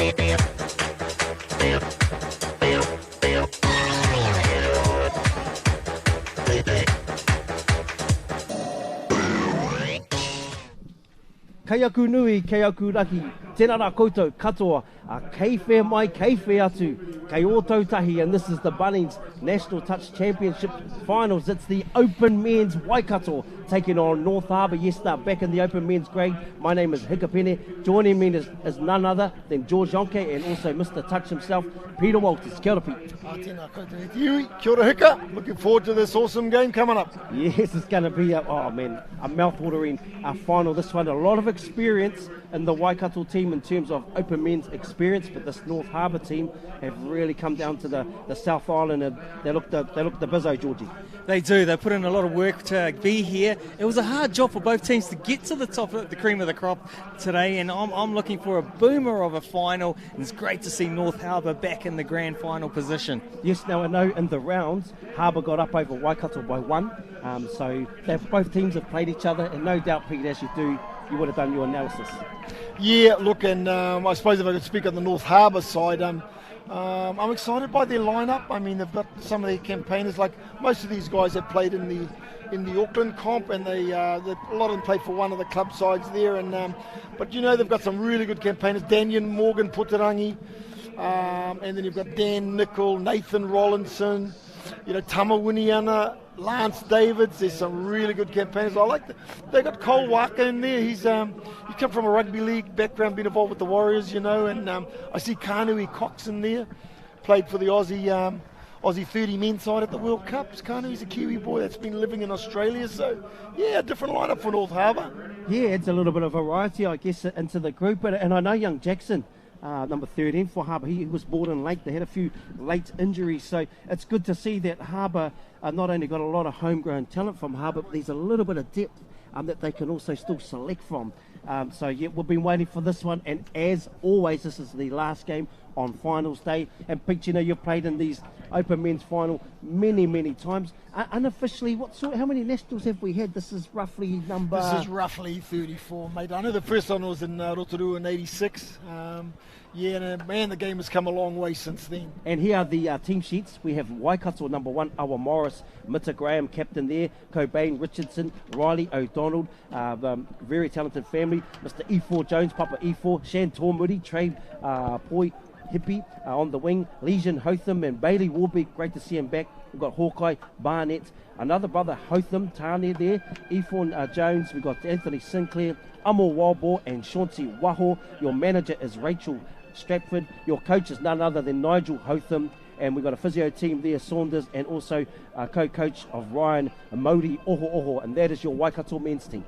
Kei aku nui, kei aku raki, tēnā rā koutou, katoa, kei whea mai, kei whea atu, kei Ōtautahi, and this is the Bunnings National Touch Championship Finals. It's the Open Men's Waikato, taking on North Harbour. Yes, they're back in the Open Men's grade. My name is Hikapene. Joining me is none other than George Yonke and also Mr. Touch himself, Peter Walters. Kia ora, Pete. Tēnā koutou te iwi, kia ora hika. Looking forward to this awesome game coming up. Yes, it's going to be a mouth-watering final. This one, a lot of experience in the Waikato team in terms of Open Men's experience, but this North Harbour team have really come down to the South Island and they look the bizzo, Georgie. They do. They put in a lot of work to be here. It was a hard job for both teams to get to the top of the cream of the crop today, and I'm looking for a boomer of a final, and it's great to see North Harbour back in the grand final position. Yes, now I know in the rounds, Harbour got up over Waikato by 1, so both teams have played each other, and no doubt, Pete, as you do, you would have done your analysis. Yeah, look, and I suppose if I could speak on the North Harbour side, I'm excited by their lineup. I mean, they've got some of their campaigners, like most of these guys have played in the Auckland comp, and a lot of them played for one of the club sides there. And but you know, they've got some really good campaigners: Daniel Morgan Puterangi, and then you've got Dan Nicol, Nathan Rollinson, you know, Tama Winiana, Lance Davids. There's some really good campaigners. I like they got Cole Waka in there. He's he come from a rugby league background, been involved with the Warriors, you know, and I see Kanui Cox in there, played for the Aussie 30 men's side at the World Cups. Kanui's a Kiwi boy that's been living in Australia, so yeah, a different lineup for North Harbour. Yeah, it's a little bit of variety, I guess, into the group, and I know young Jackson, number 13 for Harbour, he was born in late. They had a few late injuries, so it's good to see that Harbour not only got a lot of homegrown talent from Harbour, but there's a little bit of depth that they can also still select from. So yeah, we've been waiting for this one, and as always, this is the last game on finals day. And Pete, you know, you've played in these Open Men's final many times. Unofficially, how many nationals have we had? This is roughly number... This is roughly 34, mate. I know the first one was in Rotorua in 86. Yeah, and man, the game has come a long way since then. And here are the team sheets. We have Waikato number 1, Awa Morris, Mita Graham, captain there, Cobain Richardson, Riley O'Donnell, very talented family, Mr. E4 Jones, Papa E4, Shan Tormuri, Trey Poi Hippie on the wing, Legion Hotham and Bailey Warbeck, great to see him back. We've got Hawkeye, Barnett, another brother Hotham, Tane there, E4 Jones, we've got Anthony Sinclair, Amo Walbor and Chauncey Waho. Your manager is Rachel Stratford. Your coach is none other than Nigel Hotham. And we've got a physio team there, Saunders, and also a co-coach of Ryan Modi Oho, and that is your Waikato men's team.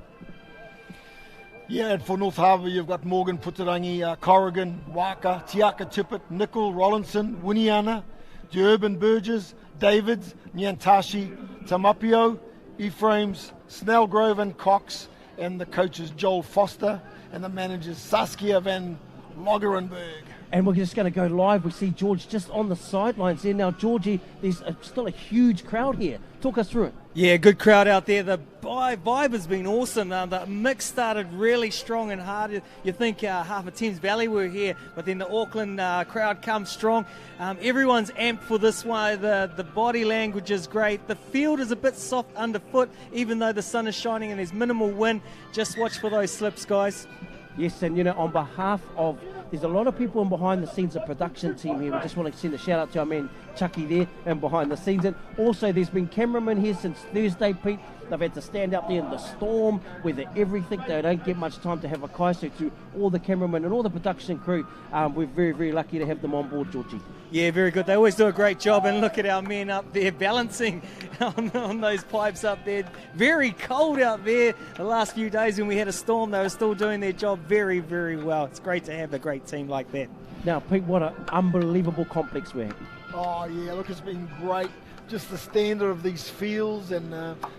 Yeah, and for North Harbour, you've got Morgan Puterangi, Corrigan, Waka, Tiaka Tippett, Nicol, Rollinson, Winiana, Durban Burgess, Davids, Nyantashi, Tamapio, Ephraim's, Snellgrove and Cox, and the coaches Joel Foster, and the managers Saskia van Logerenberg. And we're just going to go live. We see George just on the sidelines there. Now, Georgie, there's still a huge crowd here. Talk us through it. Yeah, good crowd out there. The vibe has been awesome. The mix started really strong and hard. You think half of Thames Valley were here, but then the Auckland crowd comes strong. Everyone's amped for this one. The body language is great. The field is a bit soft underfoot, even though the sun is shining and there's minimal wind. Just watch for those slips, guys. Yes, and you know, on behalf of, there's a lot of people in behind the scenes, the production team here. We just want to send a shout out to our man Chucky there and behind the scenes. And also there's been cameramen here since Thursday, Pete. They've had to stand out there in the storm, weather everything. They don't get much time to have a kai, so to all the cameramen and all the production crew, we're very lucky to have them on board, Georgie. Yeah, very good. They always do a great job, and look at our men up there balancing on those pipes up there. Very cold out there the last few days when we had a storm. They were still doing their job very well. It's great to have a great team like that. Now, Pete, what an unbelievable complex we're having. Oh, yeah, look, it's been great. Just the standard of these fields and,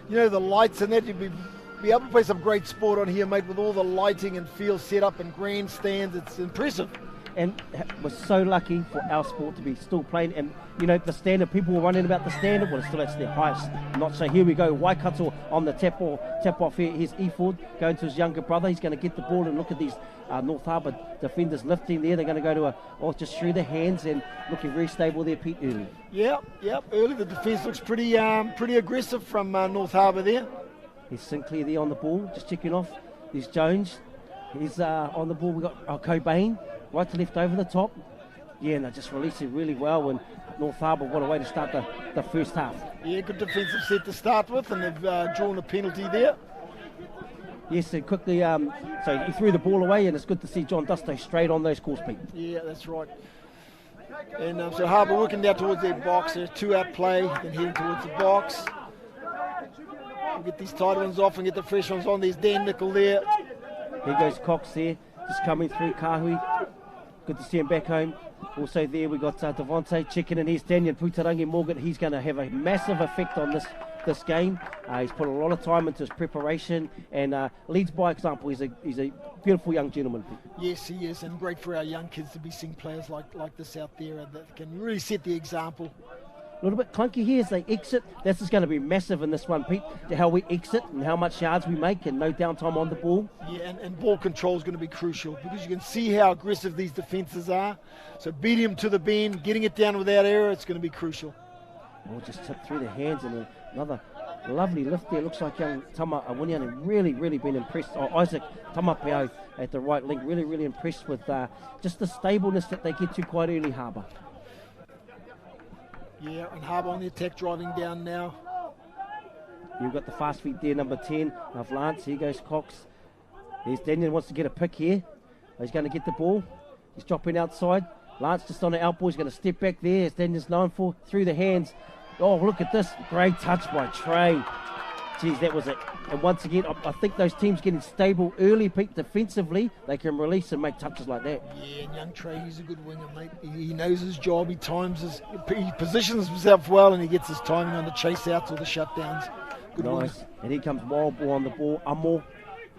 you know, the lights and that. You'd be able to play some great sport on here, mate, with all the lighting and field set up and grandstands. It's impressive. and we're so lucky for our sport to be still playing. And you know, the standard, people were running about the standard, well, it's still at their highest notch. So here we go, Waikato on the tap off here. Here's Eford going to his younger brother. He's going to get the ball, and look at these North Harbour defenders lifting there. They're going to go to just through the hands and looking very stable there, Pete, early. Yep. Early the defence looks pretty aggressive from North Harbour there. Here's Sinclair there on the ball, just checking off. There's Jones. He's on the ball. We've got Cobain, right to left over the top. Yeah, and they're just releasing really well. And North Harbour, what a way to start the first half. Yeah, good defensive set to start with, and they've drawn a penalty there. Yes, and quickly, so he threw the ball away, and it's good to see John Dusto straight on those calls, Pete. Yeah, that's right. And so Harbour working down towards their box. There's 2-out play, then heading towards the box. We'll get these tight ones off and get the fresh ones on. There's Dan Nicol there. Here goes Cox there, just coming through Kahui. Good to see him back home. Also there we got Devontae checking in. Here's Daniel Putarangi Morgan. He's going to have a massive effect on this game. He's put a lot of time into his preparation and leads by example. He's a beautiful young gentleman. Yes, he is, and great for our young kids to be seeing players like this out there that can really set the example. A little bit clunky here as they exit. This is going to be massive in this one, Pete, to how we exit and how much yards we make and no downtime on the ball. Yeah, and ball control is going to be crucial because you can see how aggressive these defences are. So beating them to the bend, getting it down without error, it's going to be crucial. We'll just tip through the hands and another lovely lift there. Looks like young Tama Awinian really been impressed. Isaac Tamapeo at the right link, really impressed with just the stableness that they get to quite early, Harbour. Yeah, and Harbour on the attack, driving down now. You've got the fast feet there, number 10 of Lance. Here goes Cox. There's Daniel, wants to get a pick here. He's going to get the ball. He's dropping outside. Lance just on the out ball. He's going to step back there, as Daniel's known for, through the hands. Oh, look at this. Great touch by Trey. Geez, that was it. And once again, I think those teams getting stable early, Pete, defensively, they can release and make touches like that. Yeah, and young Trey, he's a good winger, mate. He knows his job. He positions himself well, and he gets his timing on the chase outs or the shutdowns. Good nice. Winger. And here comes Wild Ball on the ball. Amor.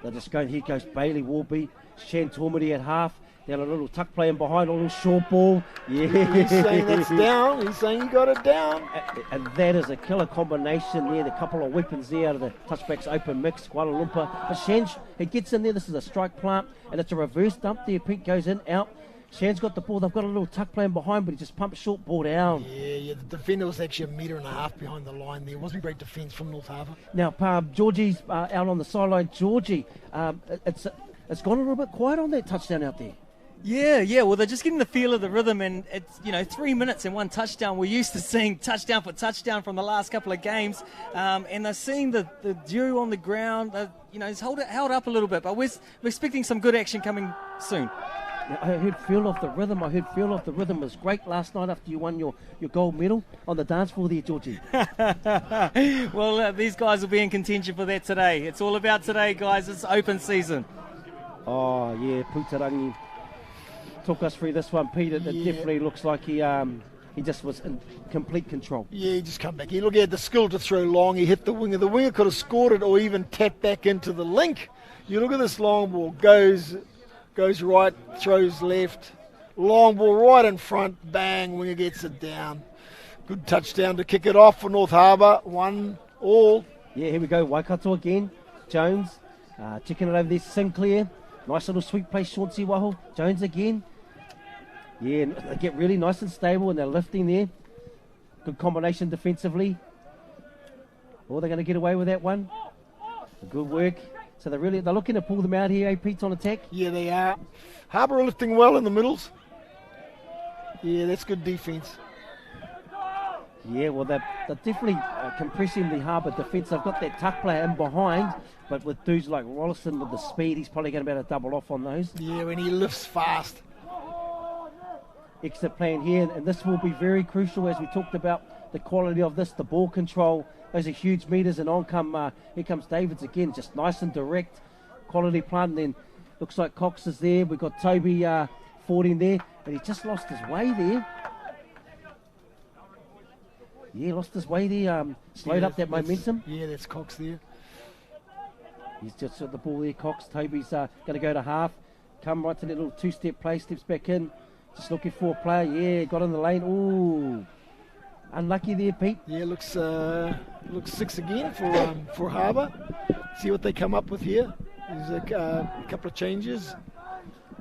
They're just going. Here goes Bailey Warby. Shan Tormedy at half. Down a little tuck play in behind, a little short ball. Yeah. He's saying that's down. He's saying he got it down. And that is a killer combination there. The couple of weapons there out of the touchbacks open mix, Kuala Lumpur. But Shan, he gets in there. This is a strike plant, and it's a reverse dump there. Pete goes in, out. Shan's got the ball. They've got a little tuck play in behind, but he just pumps short ball down. Yeah. The defender was actually 1.5 meters behind the line there. It wasn't great defence from North Harbour. Now, Georgie's out on the sideline. Georgie, it's gone a little bit quiet on that touchdown out there. Yeah. Well, they're just getting the feel of the rhythm, and it's 3 minutes and one touchdown. We're used to seeing touchdown for touchdown from the last couple of games, and they're seeing the dew on the ground. It's held up a little bit, but we're expecting some good action coming soon. I heard feel of the rhythm. It was great last night after you won your gold medal on the dance floor there, Georgie. Well, these guys will be in contention for that today. It's all about today, guys. It's open season. Oh yeah, Putarangi took us through this one, Peter. It definitely looks like he just was in complete control. Yeah, he just come back. He had the skill to throw long. He hit the winger. The winger could have scored it or even tapped back into the link. You look at this long ball. Goes right, throws left. Long ball right in front. Bang, winger gets it down. Good touchdown to kick it off for North Harbour. 1-1. Yeah, here we go. Waikato again. Jones checking it over there. Sinclair. Nice little sweep play. Chauncey Waho. Jones again. Yeah, and they get really nice and stable, and they're lifting there. Good combination defensively. Oh, they're going to get away with that one. Good work. So they're looking to pull them out here, Pete, on attack. Yeah, they are. Harbour are lifting well in the middles. Yeah, that's good defence. Yeah, well, they're definitely compressing the Harbour defence. They've got that tuck player in behind, but with dudes like Rollison with the speed, he's probably going to be able to double off on those. Yeah, when he lifts fast. Exit plan here, and this will be very crucial as we talked about the quality of this, the ball control. Those are huge meters, and here comes Davids again, just nice and direct, quality plant. And then looks like Cox is there. We've got Toby Ford in there, but he just lost his way there. Yeah, lost his way there, slowed up that momentum. Yeah, that's Cox there. He's just at the ball there, Cox. Toby's going to go to half. come right to that little two-step play, steps back in, just looking for a player. Yeah, got in the lane. Ooh, unlucky there, Pete. Yeah, looks 6 again for Harbour. See what they come up with here. There's a couple of changes.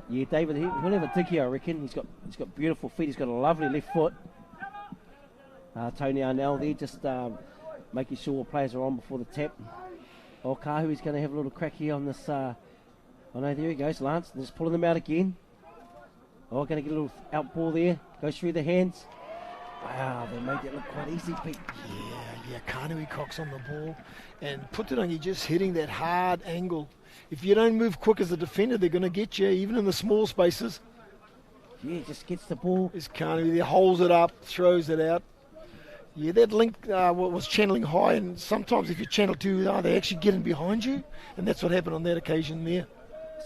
Yeah, David, he'll have a dig here, I reckon. He's got beautiful feet. He's got a lovely left foot. Tony Arnell there, just making sure players are on before the tap. Kahui's going to have a little crack here on this. Oh no, there he goes, Lance. Just pulling them out again. Going to get a little out ball there. Goes through the hands. Wow, they made that look quite easy, Pete. Yeah, Kanui Cox on the ball. And Putangi just hitting that hard angle. If you don't move quick as a defender, they're going to get you, even in the small spaces. Yeah, just gets the ball. Is Kanui there, holds it up, throws it out. Yeah, that link was channeling high, and sometimes if you channel too high, they actually get in behind you, and that's what happened on that occasion there.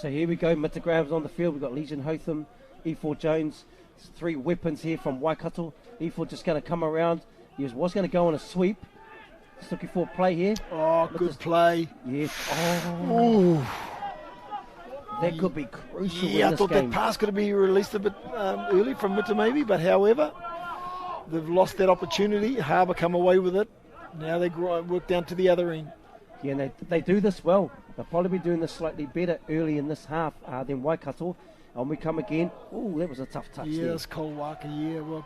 So here we go, Mitagraham's on the field. We've got Legion Hotham, E4 Jones. There's 3 weapons here from Waikato. E4 just going to come around. He was going to go on a sweep. Just looking for a play here. Oh, good play. Yes. Ooh. That could be crucial in Yeah, I this thought game. that pass could have been released a bit early from Mita maybe, but however, they've lost that opportunity. Harbour come away with it. Now they work down to the other end. Yeah, and they do this well. They'll probably be doing this slightly better early in this half than Waikato. And we come again. Oh, that was a tough touch there. That's Cole Walker, yeah. Well,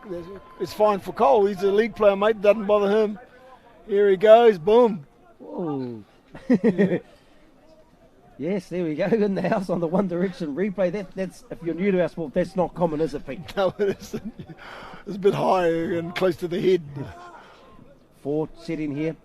it's fine for Cole. He's a league player, mate. Doesn't bother him. Here he goes. Boom. Whoa. Yeah. Yes, there we go. In the house on the One Direction replay. That's if you're new to our sport, that's not common, is it, Pete? No, it isn't. It's a bit higher and close to the head. 4 set in here.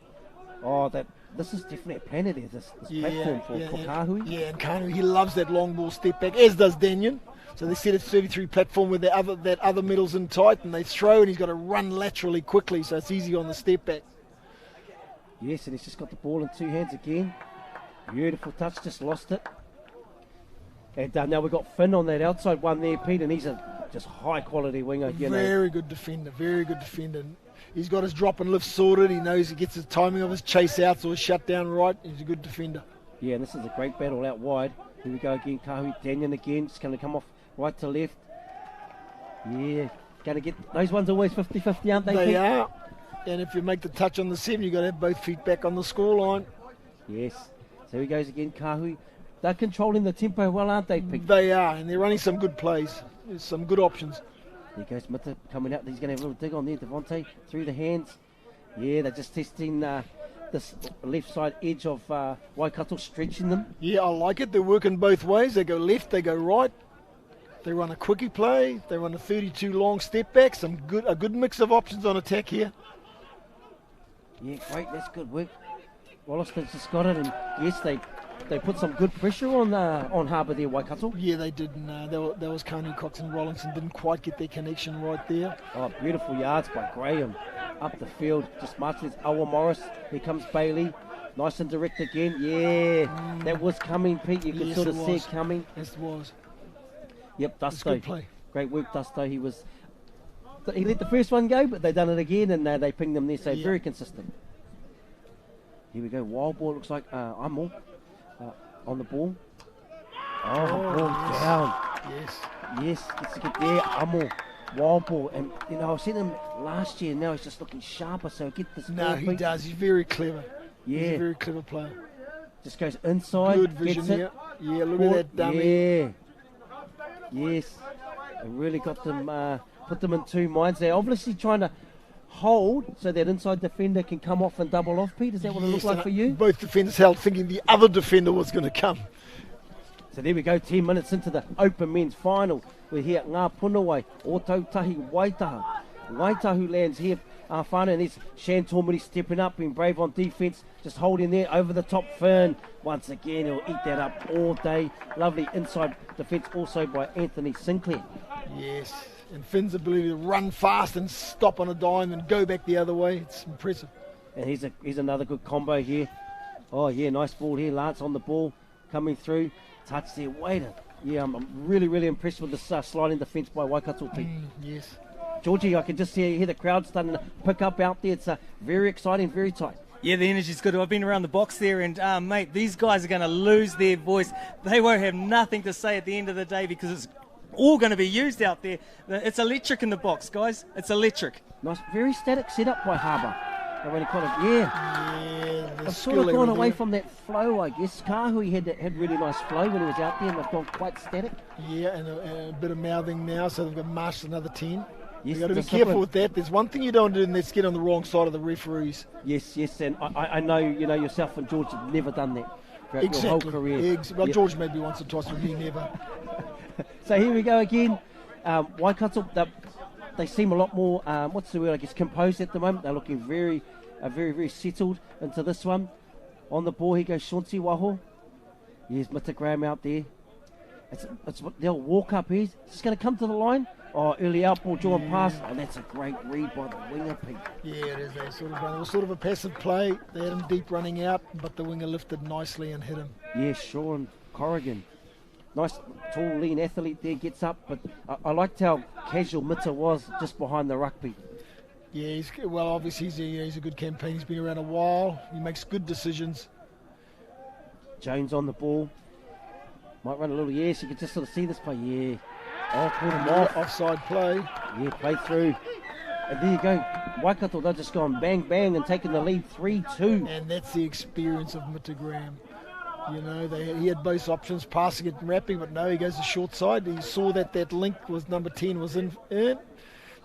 Oh, this is definitely a planner there, this platform for Kahui. Yeah, and Kahui, he loves that long ball step back, as does Danyon. So they set a 33 platform with that other middle's in tight, and they throw, and he's got to run laterally quickly, so it's easy on the step back. Yes, and he's just got the ball in 2 hands again. Beautiful touch, just lost it. And now we've got Finn on that outside one there, Pete, and he's a just high quality winger. Very good defender, very good defender. He's got his drop and lift sorted. He knows he gets the timing of his chase outs or his shutdown right. He's a good defender. Yeah, and this is a great battle out wide. Here we go again, Kahui Danyon again. Just going to come off right to left. Yeah, going to get those ones always 50-50, aren't they? They are. And if you make the touch on the 7, you've got to have both feet back on the scoreline. Yes. So he goes again, Kahui. They're controlling the tempo well, aren't they, Pete? They are, and they're running some good plays. There's some good options. There goes Mita coming out. He's going to have a little dig on there. Devontae through the hands. Yeah, they're just testing this left side edge of Waikato, stretching them. Yeah, I like it. They're working both ways. They go left, they go right. They run a quickie play. They run a 32 long step back. A good mix of options on attack here. Yeah, great. That's good work. Wollaston's just got it, and yes, they put some good pressure on Harbour there, Waikato. Yeah, they did. And that was Kanu Cox and Rollinson didn't quite get their connection right there. Oh, beautiful yards by Graham. Up the field, just marches Awa Morris. Here comes Bailey. Nice and direct again. Yeah, that was coming, Pete. You could sort of see it coming. Yes, it was. Yep, Dusto. Good play. Great work, Dusto. He let the first one go, but they done it again, and they pinged them there, so very consistent. Here we go. Wild ball. Looks like Amo on the ball. Oh, ball down. Yes, gets to get there. Amo. Wild ball. And, I've seen him last year. Now he's just looking sharper, so get this. No, he does. He's very clever. Yeah. He's a very clever player. Just goes inside. Good vision here. Yeah, look at that dummy. Yeah. Yes. They really got them, put them in 2 minds. They're obviously trying to hold so that inside defender can come off and double off, Pete. Is that what it looked like for you? Both defenders held, thinking the other defender was going to come. So there we go, 10 minutes into the Open Men's Final. We're here at Ngā Punawai, Ōtautahi, Waitaha. Waitahu lands here, whānau, and there's Shan Tormuri stepping up, being brave on defence, just holding there over the top. Fern, once again, he'll eat that up all day. Lovely inside defence also by Anthony Sinclair. Yes. And Finn's ability to run fast and stop on a dime and go back the other way, it's impressive. And here's another good combo here. Oh, yeah, nice ball here. Lance on the ball, coming through. Touch there, Waiter. Yeah, I'm really, really impressed with this sliding defence by Waikato team. Yes. Georgie, I can just hear the crowd starting to pick up out there. It's very exciting, very tight. Yeah, the energy's good. I've been around the box there, and mate, these guys are going to lose their voice. They won't have nothing to say at the end of the day because it's all going to be used out there. It's electric in the box, guys. It's electric. Nice, very static setup by Harbour. They really kind of, They've sort of gone away from that flow, I guess. Kahui had really nice flow when he was out there, and they've gone quite static. Yeah, and a bit of mouthing now, so they've got marched another 10. Yes, You've got to be careful with that. There's one thing you don't do, and that's get on the wrong side of the referees. Yes, and I know, yourself and George have never done that throughout your whole career. Well, George maybe once or twice, but me never. So here we go again. Waikato, they seem a lot more, what's the word, I guess, composed at the moment. They're looking very, very settled into this one. On the ball, here goes Shaunti Waho. Here's Mr. Graham out there. They'll walk up here. Just going to come to the line. Oh, early out ball, drawn pass. Oh, that's a great read by the winger, Pete. Yeah, it is. It was sort of a passive play. They had him deep running out, but the winger lifted nicely and hit him. Yeah, Sean Corrigan. Nice, tall, lean athlete there, gets up. But I liked how casual Mitta was just behind the rugby. Yeah, obviously he's a good campaign. He's been around a while. He makes good decisions. Jones on the ball. Might run a little, so you can just sort of see this play. Yeah. Oh, caught him off. Offside play. Yeah, play through. And there you go. Waikato, they're just gone bang, bang and taking the lead 3-2. And that's the experience of Mitta Graham. He had both options, passing it and wrapping, but no, he goes the short side. He saw that link was number 10 was in.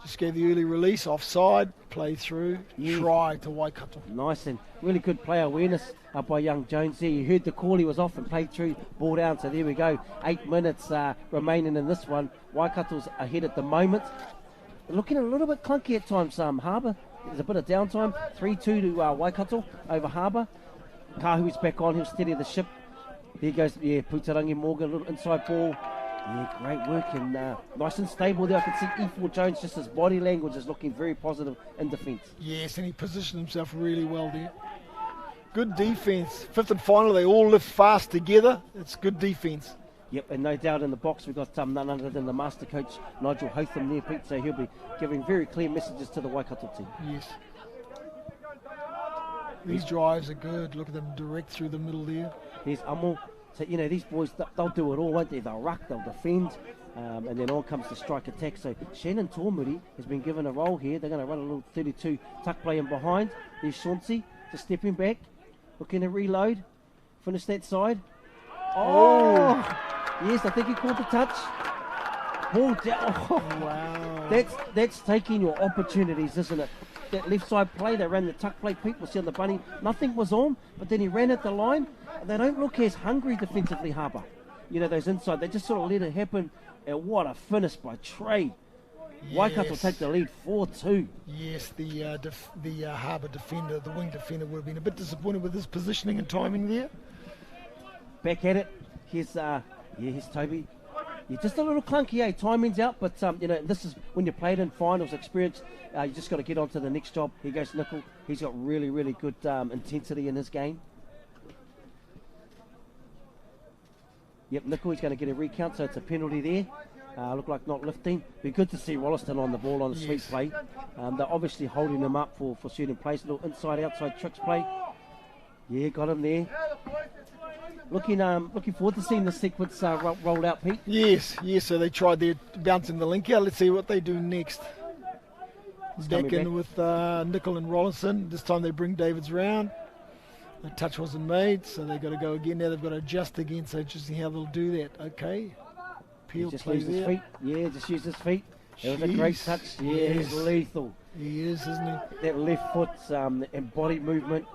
Just gave the early release, offside, play through, try to Waikato. Nice and really good player awareness by young Jones there. You heard the call, he was off and played through, ball down, so there we go. 8 minutes remaining in this one. Waikato's ahead at the moment. Looking a little bit clunky at times, Harbour. There's a bit of downtime, 3-2 to Waikato over Harbour. Kahui's back on, he'll steady the ship. There goes, Putarangi Morgan, a little inside ball. Yeah, great work and nice and stable there. I can see E4 Jones, just his body language is looking very positive in defence. Yes, and he positioned himself really well there. Good defence. Fifth and final, they all lift fast together. It's good defence. Yep, and no doubt in the box we've got none other than the master coach, Nigel Hotham there, Pete, so he'll be giving very clear messages to the Waikato team. Yes. These drives are good. Look at them direct through the middle there. Here's Amo. So, these boys, they'll do it all, won't they? They'll ruck, they'll defend, and then on comes the strike attack. So Shannon Tormuri has been given a role here. They're going to run a little 32 tuck play in behind. There's Shaunti just stepping back, looking to reload, finish that side. Oh! Yes, I think he caught the touch. Ball down. Oh, wow. That's taking your opportunities, isn't it? That left side play, they ran the tuck play, Pete, we'll see on the bunny. Nothing was on, but then he ran at the line. They don't look as hungry defensively, Harbour. Those inside, they just sort of let it happen. And what a finish by Trey. Yes. Waikato take the lead 4-2. Yes, the Harbour defender, the wing defender, would have been a bit disappointed with his positioning and timing there. Back at it. Here's Toby. Yeah, just a little clunky, timing's out, but this is when you played in finals experience. You just got to get on to the next job. Here goes Nickel. He's got really, really good intensity in his game. Yep, Nickel, he's going to get a recount, so it's a penalty there. Look like not lifting. Be good to see Wollaston on the ball on a sweep play. They're obviously holding him up for certain plays. A little inside-outside tricks play. Yeah, got him there. Looking forward to seeing the sequence rolled out, Pete. Yes, so they tried their bouncing the link out. Let's see what they do next. Back in with Nickel and Rollinson. This time they bring Davids round. The touch wasn't made, so they've got to go again. Now they've got to adjust again, so interesting how they'll do that. Okay. Peel just play use there. His feet. Yeah, just use his feet. It was a great touch. Yeah, he's lethal. He is, isn't he? That left foot and body movement.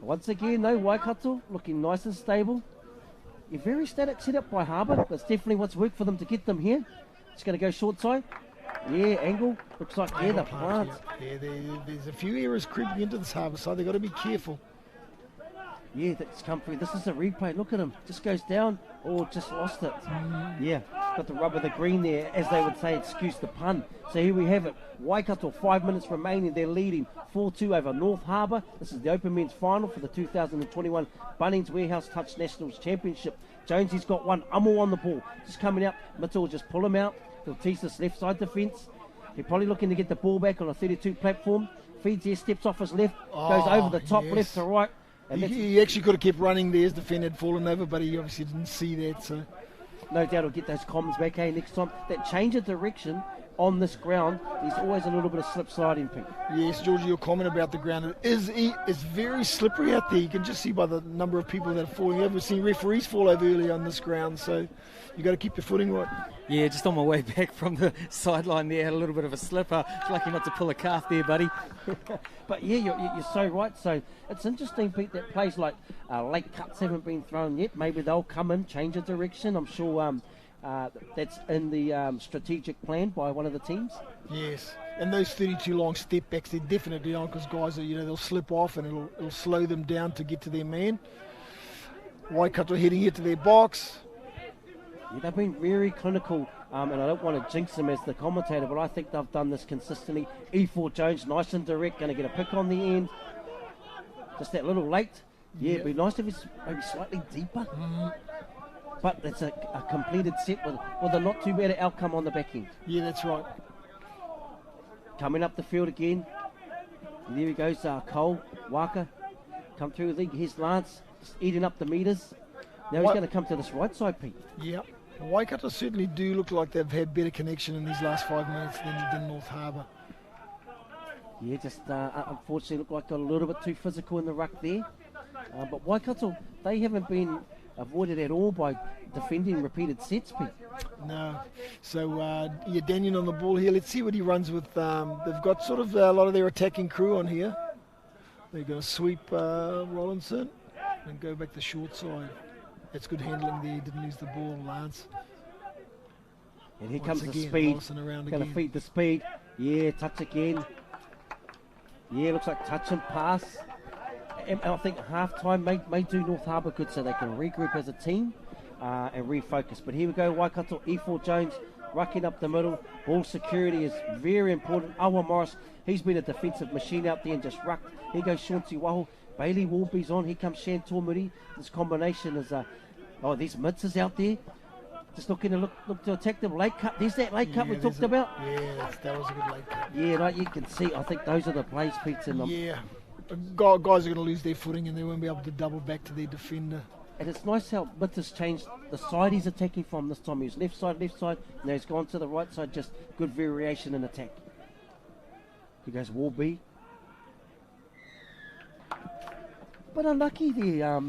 Once again, though, Waikato looking nice and stable. A very static setup by Harbour. That's definitely what's worked for them to get them here. Just going to go short side. Yeah, angle. Looks like, the plant. Yeah, there's a few errors creeping into this Harbour side. They've got to be careful. Yeah, that's come through. This is a replay. Look at him. Just goes down. Oh, just lost it. Yeah, got the rub of the green there, as they would say, excuse the pun. So here we have it. Waikato, 5 minutes remaining. They're leading 4-2 over North Harbour. This is the Open Men's Final for the 2021 Bunnings Warehouse Touch National Championship. Jonesy's got one. Amo on the ball. Just coming out. Mitta will just pull him out. He'll tease this left side defence. He's probably looking to get the ball back on a 32 platform. Feeds there, steps off his left, goes over the top, left to right. And he actually could have kept running there as the defender had fallen over, but he obviously didn't see that. So no doubt he'll get those comms back, next time. That change of direction on this ground, there's always a little bit of slip sliding, Pete. Yes, Georgie, your comment about the ground is very slippery out there. You can just see by the number of people that are falling over. We've seen referees fall over early on this ground, so you got to keep your footing right. Yeah, just on my way back from the sideline there, had a little bit of a slipper. Lucky not to pull a calf there, buddy. But yeah, you're so right. So it's interesting, Pete, that plays like late cuts haven't been thrown yet. Maybe they'll come in, change of direction. I'm sure that's in the strategic plan by one of the teams. Yes, and those 32 long step backs, they're definitely on, because guys are, they'll slip off and it'll slow them down to get to their man. Waikato heading here to their box. Yeah, they've been very clinical, and I don't want to jinx them as the commentator, but I think they've done this consistently. E4 Jones, nice and direct, going to get a pick on the end. Just that little late. Yeah, it'd be nice if it's maybe slightly deeper. But it's a completed set with a not too bad outcome on the back end. Yeah, that's right. Coming up the field again. And there he goes, Cole, Waka. Come through the league. Here's Lance, just eating up the metres. Now he's going to come to this right side, Pete. Yeah. Waikato certainly do look like they've had better connection in these last 5 minutes than North Harbour. Yeah, just unfortunately look like got a little bit too physical in the ruck there. But Waikato, they haven't been avoided at all by defending repeated sets, Pete. No. So, Daniel on the ball here. Let's see what he runs with. They've got sort of a lot of their attacking crew on here. They're going to sweep Rollinson and go back the short side. That's good handling there. Didn't lose the ball, Lance. And here comes the speed. Going to feed the speed. Yeah, touch again. Yeah, looks like touch and pass. And I think half-time may do North Harbour good, so they can regroup as a team and refocus. But here we go, Waikato, E4 Jones, rucking up the middle. Ball security is very important. Awa Morris, he's been a defensive machine out there and just rucked. Here goes Sean Tiwaho. Bailey Warby's on. Here comes Shan Tomuri. This combination is, these mids is out there. Just looking to look to attack them. Late cut. There's that late cut we talked about. Yeah, that was a good late cut. Yeah, like you can see, I think those are the plays, Pete. Yeah. Guys are going to lose their footing and they won't be able to double back to their defender. And it's nice how Mitt has changed the side he's attacking from this time. He was left side, now he's gone to the right side, just good variation in attack. Here goes Warby. But unlucky there,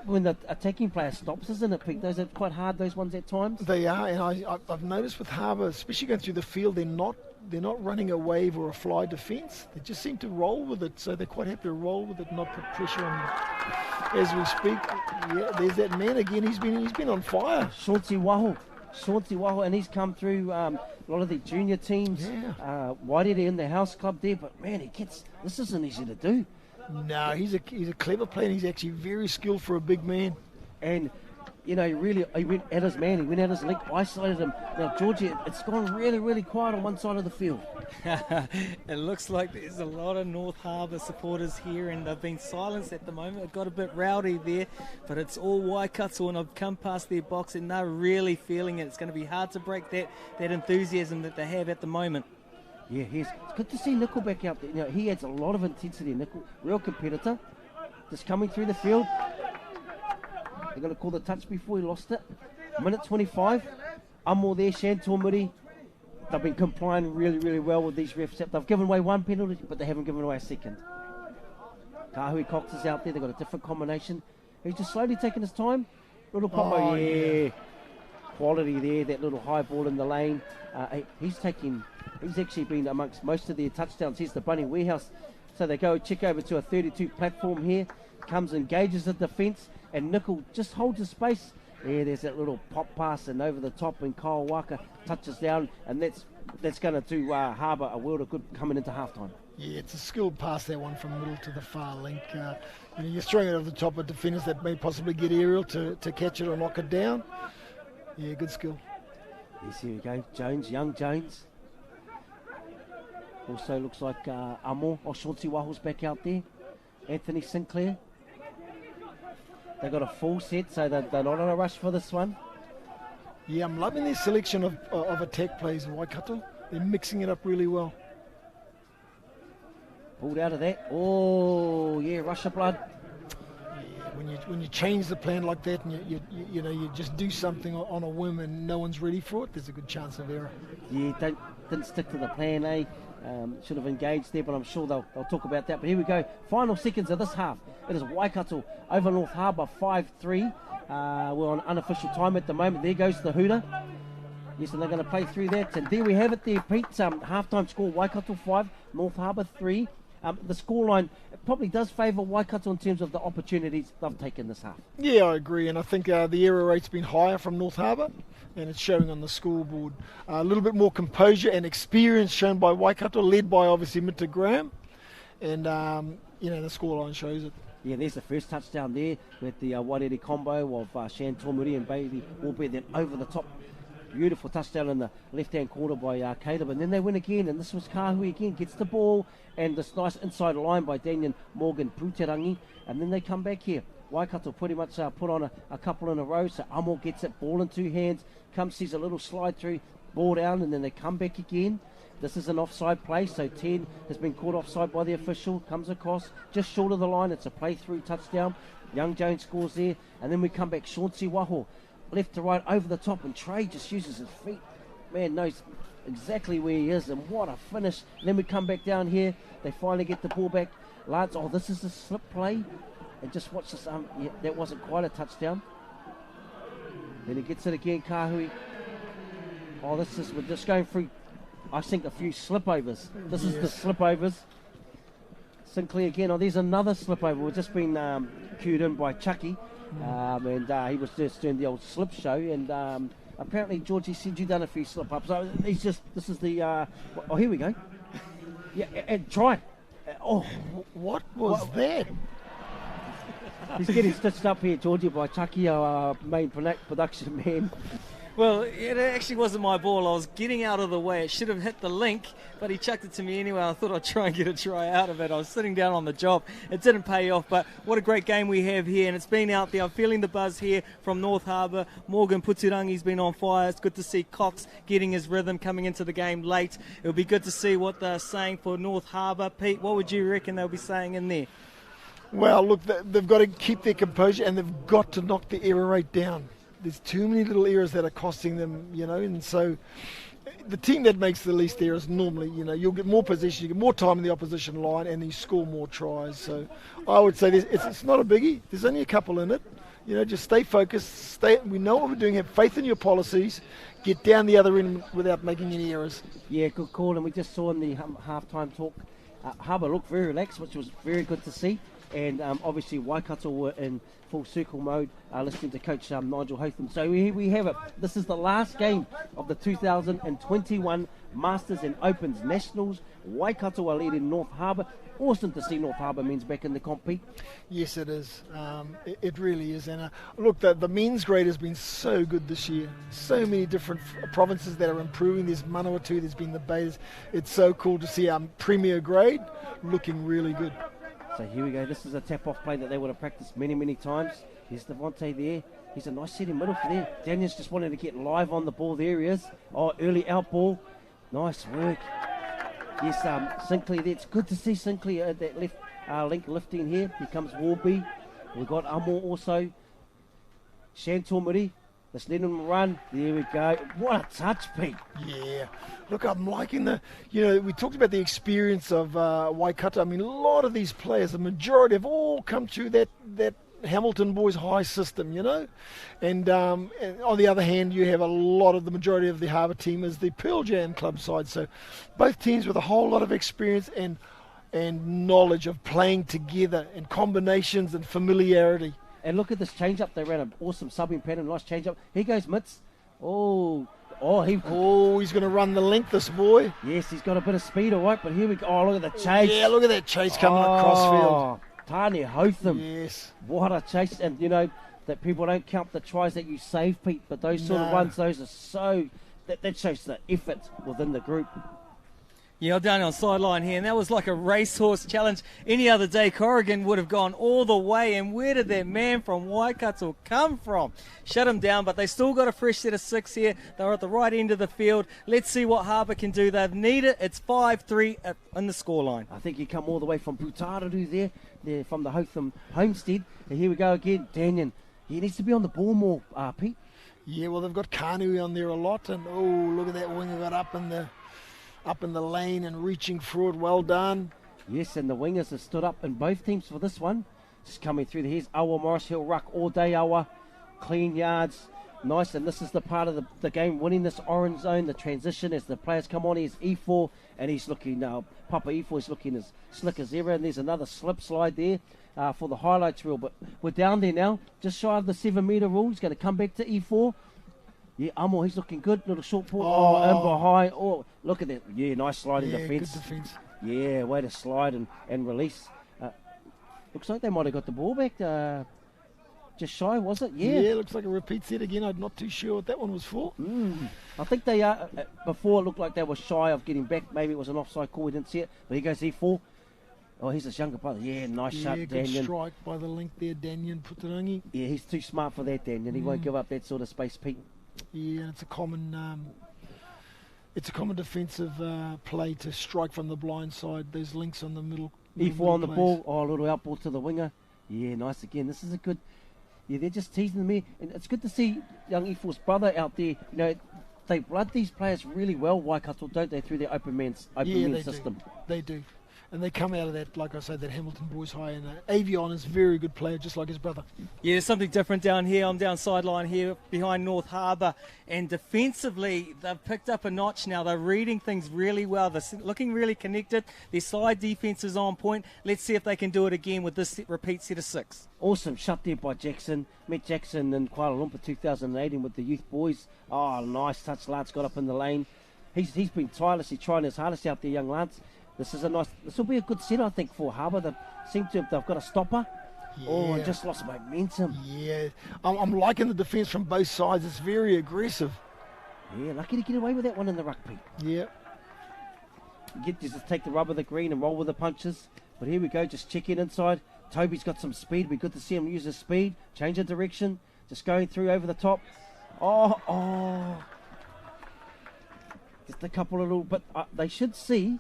when the attacking player stops, isn't it, Pete? Those are quite hard, those ones at times. They are, and I've noticed with Harbour, especially going through the field, they're not running a wave or a fly defence. They just seem to roll with it, so they're quite happy to roll with it, not put pressure on them. As we speak, yeah, there's that man again. He's been on fire. Sean Tiwaho, and he's come through a lot of the junior teams. Yeah. Waitere in the house club there, but man, this isn't easy to do. No, he's a clever player, and he's actually very skilled for a big man. And he went at his man, he went at his leg, isolated him. Now, Georgia, it's gone really, really quiet on one side of the field. It looks like there's a lot of North Harbour supporters here, and they've been silenced at the moment. It got a bit rowdy there, but it's all Waikato, and I've come past their box, and they're really feeling it. It's going to be hard to break that enthusiasm that they have at the moment. Yeah, it's good to see Nickel back out there. He adds a lot of intensity, Nickel. Real competitor. Just coming through the field. They're going to call the touch before he lost it. Minute 25. Amo there, Shan Tomuri. They've been complying really, really well with these refs. They've given away one penalty, but they haven't given away a second. Kahui Cox is out there. They've got a different combination. He's just slowly taking his time. Little Popo, yeah. Quality there, that little high ball in the lane. He's actually been amongst most of their touchdowns. Here's the Bunnings Warehouse. So they go check over to a 32 platform here. Comes, engages the defence, and Nickel just holds his space. Yeah, there's that little pop pass and over the top, and Kyle Waka touches down, and that's going to do Harbour a world of good coming into halftime. Yeah, it's a skilled pass, that one from middle to the far link. You're throwing it over the top of defenders that may possibly get aerial to catch it or knock it down. Yeah, good skill. Yes, here we go. Jones, young Jones. Also looks like Amo or Sean Tiwaho's back out there. Anthony Sinclair. They've got a full set, so they're not on a rush for this one. Yeah, I'm loving their selection of attack plays in Waikato. They're mixing it up really well. Pulled out of that. Oh, yeah, rush of blood. Yeah, when you change the plan like that and you just do something on a whim and no one's ready for it, there's a good chance of error. Yeah, didn't stick to the plan, eh? Should have engaged there, but I'm sure they'll talk about that. But here we go. Final seconds of this half. It is Waikato over North Harbour 5-3. We're on unofficial time at the moment. There goes the hooter. Yes, and they're going to play through that. And there we have it there, Pete. Half-time score, Waikato 5, North Harbour 3. The scoreline probably does favour Waikato in terms of the opportunities they've taken this half. Yeah, I agree, and I think the error rate's been higher from North Harbour, and it's showing on the scoreboard. A little bit more composure and experience shown by Waikato, led by obviously Mr. Graham, and the scoreline shows it. Yeah, there's the first touchdown there with the Wairere combo of Shan Tomuri and Bailey Albert, then over the top. Beautiful touchdown in the left-hand corner by Caleb, and then they win again, and this was Kahui again, gets the ball, and this nice inside line by Daniel Morgan Pruterangi, and then they come back here. Waikato pretty much put on a couple in a row, so Amo gets it, ball in two hands, sees a little slide through, ball down, and then they come back again. This is an offside play, so 10 has been caught offside by the official, comes across, just short of the line, it's a play-through touchdown. Young Jones scores there, and then we come back, Chauncey Waho, left to right over the top, and Trey just uses his feet. Man knows exactly where he is, and what a finish. And then we come back down here, they finally get the ball back. Lance, this is a slip play, and just watch this, that wasn't quite a touchdown. Then he gets it again, Kahui. We're just going through, I think, a few slipovers. This is the slipovers. Sinclair again, there's another slipover. We've just been cued in by Chucky. And he was just doing the old slip show, and apparently Georgie said you've done a few slip ups. So this is the here we go. Yeah, and try. What was that? He's getting stitched up here, Georgie, by Chucky, our main production man. Well, it actually wasn't my ball. I was getting out of the way. It should have hit the link, but he chucked it to me anyway. I thought I'd try and get a try out of it. I was sitting down on the job. It didn't pay off, but what a great game we have here, and it's been out there. I'm feeling the buzz here from North Harbour. Morgan Puturangi's been on fire. It's good to see Cox getting his rhythm coming into the game late. It'll be good to see what they're saying for North Harbour. Pete, what would you reckon they'll be saying in there? Well, look, they've got to keep their composure, and they've got to knock the error rate down. There's too many little errors that are costing them, and so the team that makes the least errors normally, you'll get more possession, you get more time in the opposition line, and you score more tries. So I would say it's not a biggie. There's only a couple in it. Just stay focused. We know what we're doing. Have faith in your policies. Get down the other end without making any errors. Yeah, good call. And we just saw in the halftime talk, Harbour looked very relaxed, which was very good to see. And obviously Waikato were in full circle mode, listening to Coach Nigel Hotham. So here we have it. This is the last game of the 2021 Masters and Opens Nationals. Waikato are leading North Harbour. Awesome to see North Harbour men's back in the compete. Yes, it is. It really is. And look, the men's grade has been so good this year. So many different provinces that are improving. There's Manawatu, there's been the Bays. It's so cool to see premier grade looking really good. So here we go. This is a tap-off play that they would have practiced many, many times. Here's Devontae there. He's a nice set in middle for there. Daniel's just wanted to get live on the ball. There he is. Early out ball. Nice work. Yes, Sinclair there. It's good to see Sinclair at that left link lifting here. Here comes Warby. We've got Amo also. Shantomuri. Let's let him run. There we go. What a touch, Pete. Yeah. Look, I'm liking we talked about the experience of Waikato. I mean, a lot of these players, the majority have all come through that Hamilton Boys High system, And on the other hand, you have the majority of the Harbour team is the Pearl Jam club side. So both teams with a whole lot of experience and knowledge of playing together and combinations and familiarity. And look at this change-up. They ran an awesome subbing pattern, nice change-up. Here goes Mitz. He's going to run the length, this boy. Yes, he's got a bit of speed, all right, but here we go. Look at the chase. Yeah, look at that chase coming across field. Tani Hotham. Yes. What a chase. And, that people don't count the tries that you save, Pete, but those sort of runs, those are so... That shows the effort within the group. Yeah, I'm down on sideline here, and that was like a racehorse challenge. Any other day, Corrigan would have gone all the way, and where did that man from Waikato come from? Shut him down, but they still got a fresh set of 6 here. They're at the right end of the field. Let's see what Harbour can do. They've needed it. It's 5-3 in the scoreline. I think he come all the way from Putararu there from the Hotham Homestead. And here we go again, Daniel. He needs to be on the ball more, Pete. Yeah, well, they've got Kanui on there a lot, and oh, look at that winger got up in the lane and reaching for it. Well done. Yes, and the wingers have stood up in both teams for this one. Just coming through the here's Awa Morris. He'll ruck all day, Awa. Clean yards. Nice, and this is the part of the game, winning this orange zone, the transition as the players come on. Here's E4, and he's looking, Papa E4 is looking as slick as ever, and there's another slip slide there for the highlights reel. But we're down there now, just shy of the 7-metre rule. He's going to come back to E4. Yeah, Amo, he's looking good. Little short ball. In behind. Oh, look at that. Yeah, nice sliding defence. Good defence. Yeah, way to slide and release. Looks like they might have got the ball back. Just shy, was it? Yeah. Looks like a repeat set again. I'm not too sure what that one was for. I think they before it looked like they were shy of getting back. Maybe it was an offside call. We didn't see it. But here goes E4. Oh, he's his younger brother. Yeah, nice shot, good Daniel. strike by the link there, Daniel Puturangi. Yeah, he's too smart for that, Daniel. He won't give up that sort of space, Pete. Yeah, and it's a common defensive play to strike from the blind side. There's links on the middle. E4 on the ball. Oh, a little out ball to the winger. Yeah, nice again. This is a good. Yeah, they're just teasing me, and it's good to see young E4's brother out there. You know, they blood these players really well. Waikato, don't they? Through their open man system. They do. And they come out of that, like I say, that Hamilton Boys High, and Avion is a very good player, just like his brother. Yeah, there's something different down here. I'm down sideline here behind North Harbour, and defensively they've picked up a notch now. They're reading things really well. They're looking really connected. Their side defence is on point. Let's see if they can do it again with this repeat set of 6. Awesome shot there by Jackson. Met Jackson in Kuala Lumpur 2018 with the youth boys. Oh, nice touch. Lance got up in the lane. He's been tirelessly trying his hardest out there, young Lance. This will be a good set, I think, for Harbour. They've got a stopper. Yeah. Oh, and just lost momentum. Yeah, I'm liking the defence from both sides. It's very aggressive. Yeah, lucky to get away with that one in the rugby. Yeah. Just take the rub of the green and roll with the punches. But here we go, just check in inside. Toby's got some speed. It'd be good to see him use his speed. Change of direction. Just going through over the top. Oh. Just a couple of little, but they should see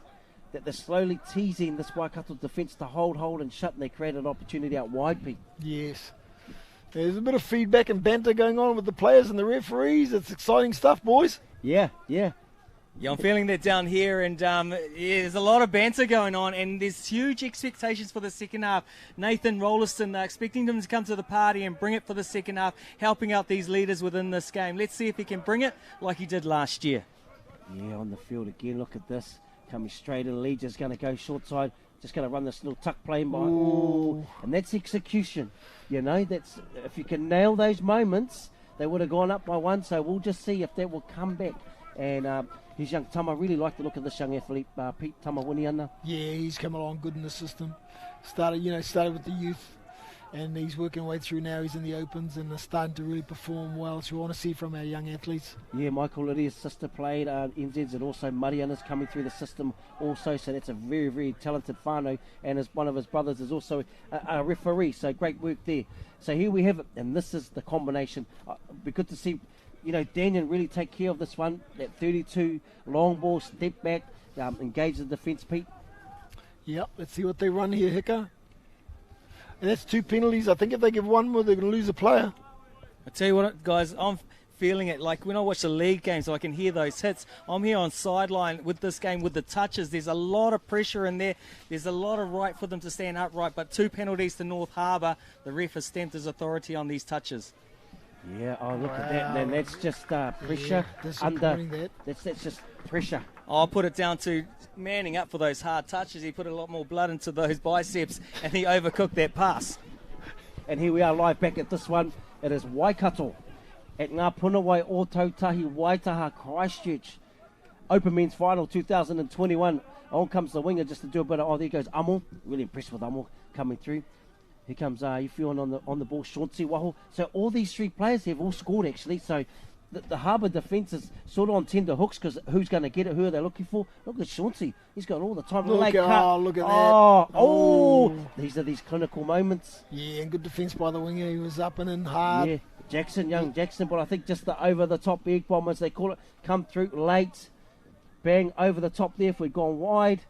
that they're slowly teasing this Waikato defence to hold and shut, and they create an opportunity out wide, Pete. Yes. There's a bit of feedback and banter going on with the players and the referees. It's exciting stuff, boys. Yeah. Yeah, I'm feeling that down here, and there's a lot of banter going on, and there's huge expectations for the second half. Nathan Rolliston, expecting them to come to the party and bring it for the second half, helping out these leaders within this game. Let's see if he can bring it like he did last year. Yeah, on the field again, look at this. Coming straight in, Leeds is going to go short side. Just going to run this little tuck play by. Ooh. And that's execution. You know, that's if you can nail those moments, they would have gone up by 1. So we'll just see if that will come back. And his young Tama, really like the look of this young athlete, Pete Tama Winiana. Yeah, he's come along good in the system. Started with the youth, and he's working way through now. He's in the opens and starting to really perform well. So we want to see from our young athletes. Yeah, Michael Lydia's sister played NZs, and also Mariana's coming through the system also. So that's a very, very talented whānau, and one of his brothers is also a referee. So great work there. So here we have it, and this is the combination. It'd be good to see, Daniel really take care of this one. That 32 long ball, step back, engage the defence, Pete. Yep, let's see what they run here, Hika. And that's 2 penalties. I think if they give one more, they're going to lose a player. I tell you what, guys, I'm feeling it. Like when I watch the league game, so I can hear those hits. I'm here on sideline with this game with the touches. There's a lot of pressure in there. There's a lot of right for them to stand upright. But 2 penalties to North Harbour. The ref has stamped his authority on these touches. Yeah, look at that. And that's just pressure under. That's just pressure. I'll put it down to manning up for those hard touches. He put a lot more blood into those biceps, and he overcooked that pass. And here we are live back at this one. It is Waikato at Ngā Punawai Ōtautahi Waitaha Christchurch. Open Men's Final 2021. On comes the winger just to do a bit of, there goes Amo. Really impressed with Amo coming through. Here comes Iwhion on the ball, Chauncey Waho. So all these 3 players have all scored actually. So the Harbour defence is sort of on tender hooks because who's going to get it? Who are they looking for? Look at Chauncey. He's got all the time. Look at that. Oh, these are these clinical moments. Yeah, and good defence by the winger. He was up and in hard. Yeah, young Jackson, but I think just the over-the-top egg bomb, as they call it, come through late. Bang, over the top there if we'd gone wide.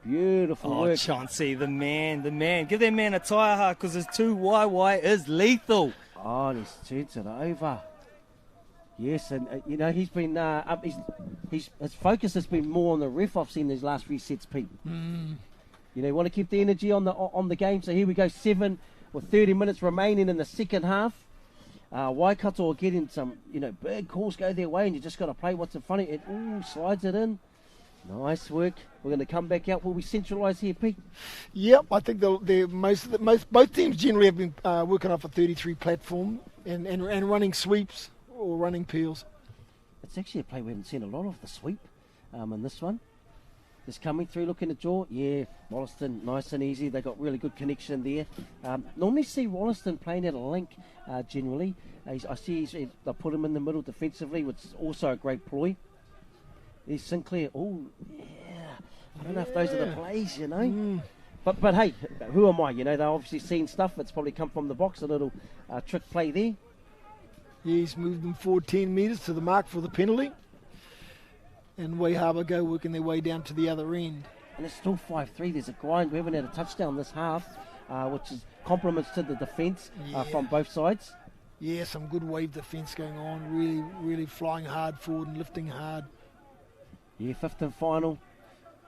Beautiful work. Chauncey, the man. Give that man a tyre hard because his 2YY is lethal. Oh, and he's turned it over. Yes, and he's been his focus has been more on the ref. I've seen these last few sets, Pete. You want to keep the energy on the game. So here we go, 7 with 30 minutes remaining in the second half. Waikato are getting some big calls go their way, and you just got to play what's in front of you. And slides it in. Nice work. We're going to come back out. Will we centralise here, Pete? Yep, I think both teams generally have been working off a 33 platform and running sweeps or running peels. It's actually a play we haven't seen a lot of, the sweep in this one. Just coming through, looking at jaw. Yeah, Wollaston, nice and easy. They got really good connection there. Normally see Wollaston playing at a link generally. I see they put him in the middle defensively, which is also a great ploy. There's Sinclair. Oh, yeah. I don't know if those are the plays, But hey, who am I? They're obviously seeing stuff that's probably come from the box. A little trick play there. Yeah, he's moved them forward 10 metres to the mark for the penalty. And away Harbour go working their way down to the other end. And it's still 5-3. There's a grind. We haven't had a touchdown this half, which is compliments to the defence from both sides. Yeah, some good wave defence going on. Really, really flying hard forward and lifting hard. Yeah, fifth and final.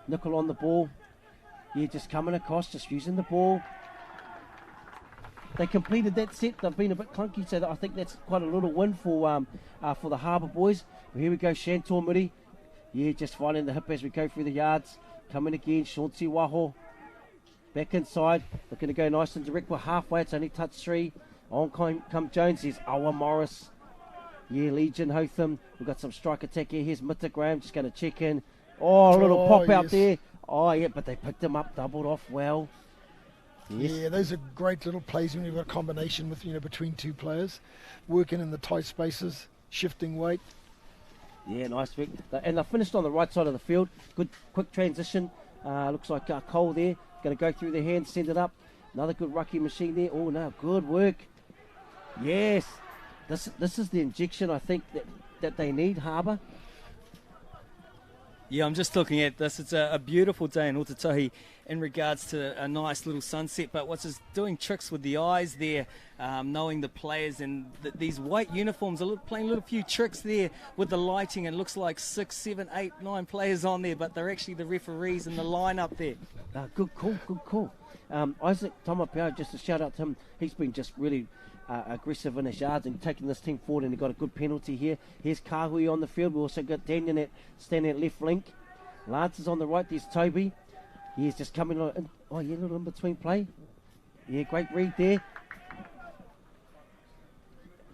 Nickel on the ball. Yeah, just coming across, just using the ball. They completed that set. They've been a bit clunky, so I think that's quite a little win for the Harbour boys. Well, here we go, Shantor Muri. Yeah, just finding the hip as we go through the yards. Coming again, Chauncey Waho. Back inside. Looking to go nice and direct. We're halfway. It's only touch 3. On come Jones. Here's Awa Morris. Yeah, Legion Hotham. We've got some strike attack here. Here's Mitta Graham just going to check in. Oh, a little pop out there. Oh, yeah, but they picked him up, doubled off well. Yes. Yeah, those are great little plays when you've got a combination with between two players, working in the tight spaces, shifting weight. Yeah, nice work. And they finished on the right side of the field. Good, quick transition. Looks like Cole there. Going to go through the hands, send it up. Another good rucky machine there. Oh, no, good work. Yes. This is the injection, I think, that they need, Harbour. Yeah, I'm just looking at this. It's a beautiful day in Ōtautahi in regards to a nice little sunset, but what's just doing tricks with the eyes there, knowing the players and these white uniforms are playing a little few tricks there with the lighting, and looks like 6, 7, 8, 9 players on there, but they're actually the referees in the line up there. Good call. Isaac Tamapau, just a shout out to him. He's been just really aggressive in his yards and taking this team forward, and he got a good penalty here. Here's Kahui on the field. We also got Daniel standing at left link. Lance is on the right. There's Toby. He's just coming on. Oh, yeah, a little in between play. Yeah, great read there.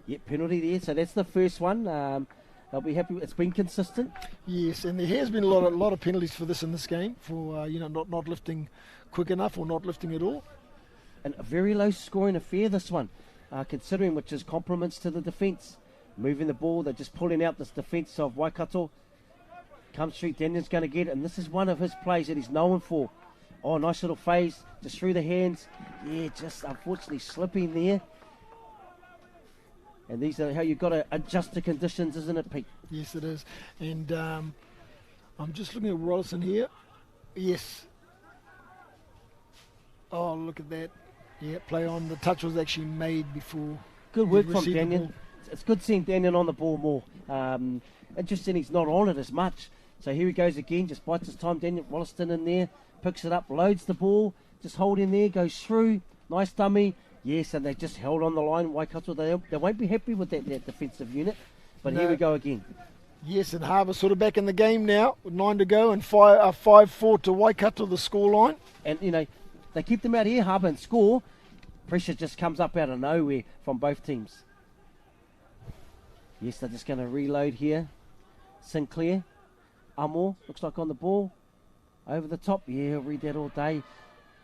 Yeah, penalty there. So that's the first one. They'll be happy. It's been consistent. Yes, and there has been a lot of penalties for this game for not lifting quick enough or not lifting at all. And a very low scoring affair, this one, considering, which is compliments to the defence. Moving the ball, they're just pulling out this defence of Waikato. Comes through, Daniel's going to get it, and this is one of his plays that he's known for. Oh, nice little phase, just through the hands. Yeah, just unfortunately slipping there. And these are how you've got to adjust to conditions, isn't it, Pete? Yes, it is. And I'm just looking at Rollison here. Yes. Oh, look at that. Yeah, play on. The touch was actually made before. Good work from Daniel. It's good seeing Daniel on the ball more. Interesting, he's not on it as much. So here he goes again, just bites his time. Daniel Wollaston in there, picks it up, loads the ball, just holding there, goes through. Nice dummy. Yes, and they just held on the line. Waikato, they won't be happy with that defensive unit. But Here we go again. Yes, and Harbour sort of back in the game now with 9 to go, and 5-4 to Waikato, the scoreline. And, they keep them out here, Harbour, and score. Pressure just comes up out of nowhere from both teams. Yes, they're just going to reload here. Sinclair. Amor, looks like on the ball. Over the top. Yeah, he'll read that all day.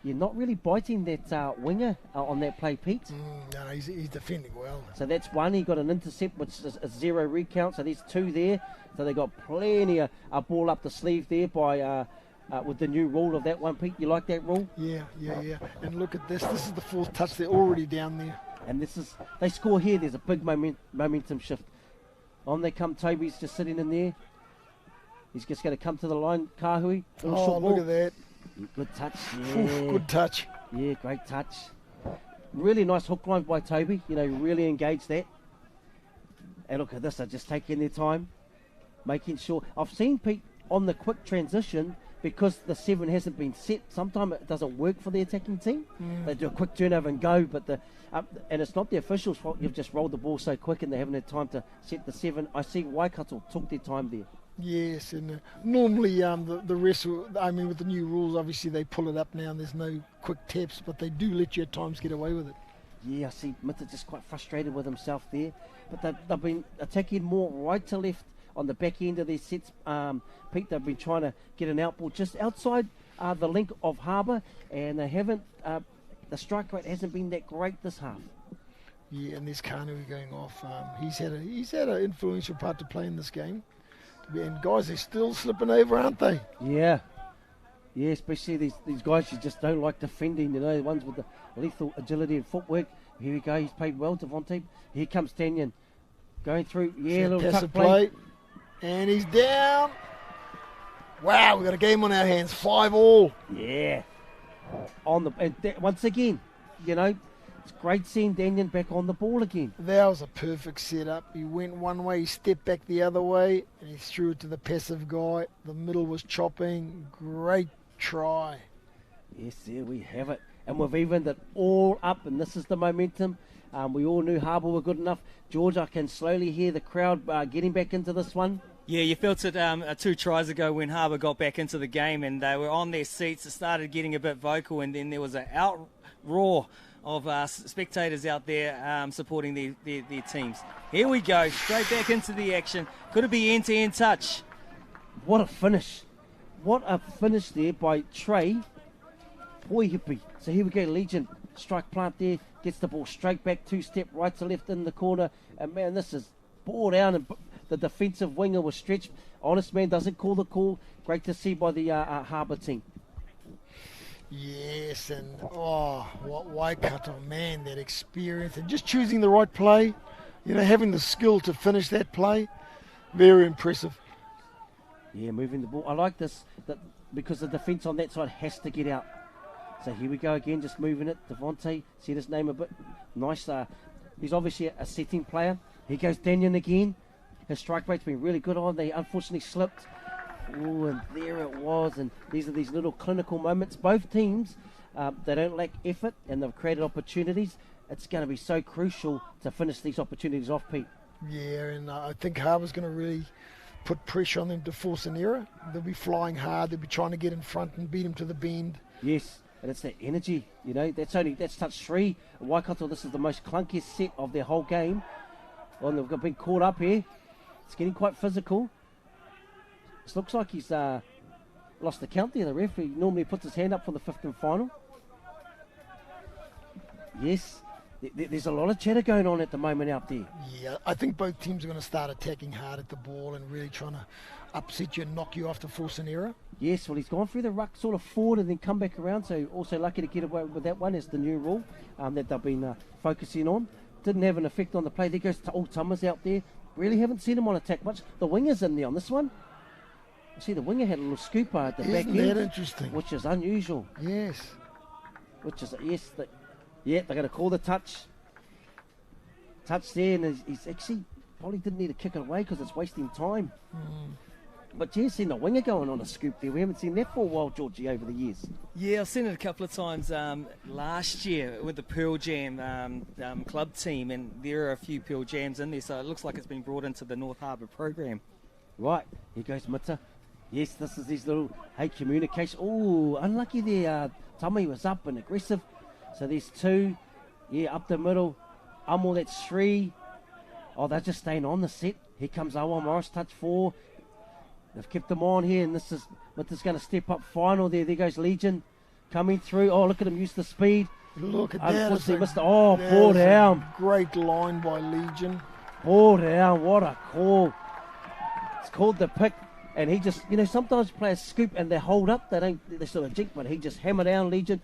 You're not really biting that winger on that play, Pete. No, he's defending well. So that's one. He got an intercept, which is a 0 recount. So there's 2 there. So they got plenty of ball up the sleeve there by with the new rule of that one, Pete. You like that rule? Yeah. And look at this. This is the 4th touch. They're already down there. And they score here. There's a big momentum shift. On they come. Toby's just sitting in there. He's just going to come to the line. Kahui. Look at that. Good touch. Yeah. Good touch. Yeah, great touch. Really nice hook line by Toby. Really engaged that. And look at this. They're just taking their time, making sure. I've seen Pete on the quick transition, because the 7 hasn't been set. Sometimes it doesn't work for the attacking team. They do a quick turnover and go, but and it's not the officials' fault. You've just rolled the ball so quick and they haven't had time to set the 7. I see Waikato took their time there. Yes, and normally the rest, with the new rules, obviously they pull it up now and there's no quick taps, but they do let you at times get away with it. Yeah, I see Mita just quite frustrated with himself there. But they've been attacking more right to left on the back end of their sets. Pete, they've been trying to get an outball just outside the link of Harbour, and they haven't. The strike rate hasn't been that great this half. Yeah, and there's Kanui going off. He's had an influential part to play in this game. And guys, they're still slipping over, aren't they? Yeah, especially these guys you just don't like defending. The ones with the lethal agility and footwork. Here we go. He's played well, Devontae. Here comes Danyon going through. Yeah, little tuck play. And he's down. Wow, we've got a game on our hands. 5-all. Yeah. Once again, it's great seeing Danyon back on the ball again. That was a perfect setup. He went one way, he stepped back the other way, and he threw it to the passive guy. The middle was chopping. Great try. Yes, there we have it. And we've evened it all up, and this is the momentum. We all knew Harbour were good enough. George, I can slowly hear the crowd getting back into this one. Yeah, you felt it 2 tries ago when Harbour got back into the game and they were on their seats. It started getting a bit vocal, and then there was an outroar of spectators out there supporting their teams. Here we go, straight back into the action. Could it be end-to-end touch? What a finish. What a finish there by Trey Poihipi. So here we go, Legion. Strike plant there, gets the ball straight back, 2-step right to left in the corner. And man, this is ball down, and the defensive winger was stretched. Honest man doesn't call the call. Great to see by the Harbour team. Yes, and what Waikato, man, that experience and just choosing the right play, having the skill to finish that play, very impressive. Yeah, moving the ball. I like this because the defence on that side has to get out. So here we go again, just moving it. Devontae, see his name a bit. Nice. He's obviously a setting player. Here goes Danyon again. His strike rate's been really good on. They unfortunately slipped. Oh, and there it was. And these are these little clinical moments. Both teams, they don't lack effort and they've created opportunities. It's going to be so crucial to finish these opportunities off, Pete. Yeah, and I think Harbour's going to really put pressure on them to force an error. They'll be flying hard. They'll be trying to get in front and beat them to the bend. Yes, and it's that energy. That's touch 3. Waikato, this is the most clunkiest set of their whole game. Well, they've been caught up here. It's getting quite physical. It looks like he's lost the count there. The referee normally puts his hand up for the 5th and final. Yes, there's a lot of chatter going on at the moment out there. Yeah, I think both teams are going to start attacking hard at the ball and really trying to upset you and knock you off to force an error. Yes, well, he's gone through the ruck sort of forward and then come back around, so also lucky to get away with that one is the new rule that they've been focusing on. Didn't have an effect on the play. There goes Ōtautahi out there. Really haven't seen him on attack much. The winger's in there on this one. You see, the winger had a little scooper at the back end. Isn't that interesting? Which is unusual. Yes. They're going to call the touch. Touch there, and he's actually probably didn't need to kick it away because it's wasting time. But you've seen the winger going on a scoop there. We haven't seen that for a while, Georgie, over the years. Yeah, I've seen it a couple of times last year with the Pearl Jam club team, and there are a few Pearl Jams in there, so it looks like it's been brought into the North Harbour program. Right, here goes Mita. Yes, this is his little, communication. Oh, unlucky there. Tommy was up and aggressive. So there's 2. Yeah, up the middle. Amo, that's 3. Oh, they're just staying on the set. Here comes Awa Morris, touch 4. They've kept them on here, and Mita's going to step up final there. There goes Legion. coming through. Oh, look at him use the speed. Look at that. Unfortunately missed it. Oh, ball down. Great line by Legion. Ball down. What a call. It's called the pick. And he just, sometimes players scoop and they hold up. They sort of jink, but he just hammer down Legion.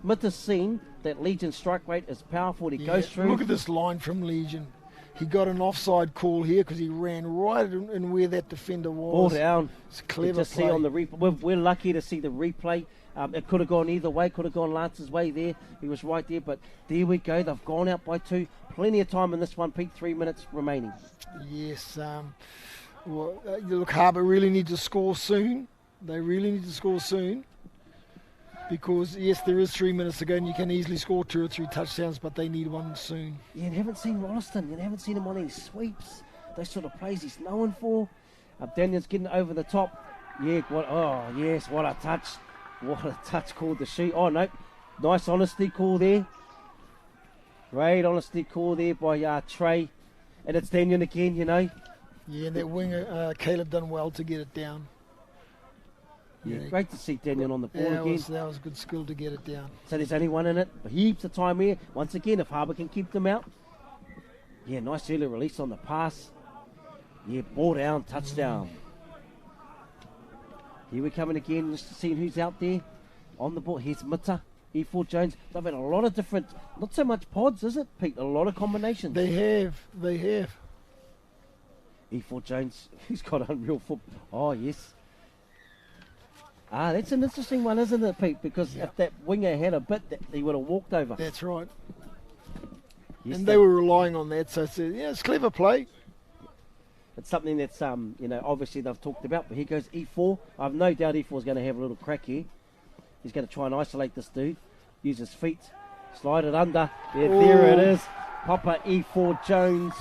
Mita's seen that Legion's strike rate is powerful. He goes through. Look at this line from Legion. He got an offside call here because he ran right in where that defender was. Ball down. It's a clever just play. See on the replay. We're lucky to see the replay. It could have gone either way. Could have gone Lance's way there. He was right there. But there we go. They've gone out by 2. Plenty of time in this one, Pete. 3 minutes remaining. Yes. Look, Harbour really need to score soon. They really need to score soon. Because, yes, there is 3 minutes to go and you can easily score 2 or 3 touchdowns, but they need one soon. Yeah, you haven't seen Rolliston. You haven't seen him on these sweeps. Those sort of plays he's known for. Daniel's getting over the top. Yeah, what a touch. What a touch called the shoot. Oh, no. Nice honesty call there. Great honesty call there by Trey. And it's Daniel again, Yeah, and that winger, Caleb done well to get it down. Yeah, great to see Daniel on the ball again. That was good skill to get it down. So there's only one in it. Heaps of time here. Once again, if Harbour can keep them out. Yeah, nice early release on the pass. Yeah, ball down, touchdown. Here we're coming again, just seeing who's out there on the ball. Here's Mita, E4 Jones. They've had a lot of different, not so much pods, is it, Pete? A lot of combinations. They have. E4 Jones, he's got unreal football. Oh, yes. That's an interesting one, isn't it, Pete? Because if that winger had a bit, he would have walked over. That's right. Yes, and they were relying on that, so it's clever play. It's something that's, obviously they've talked about, but here goes E4. I have no doubt E4 is going to have a little crack here. He's going to try and isolate this dude. Use his feet. Slide it under. There it is. Papa E4 Jones.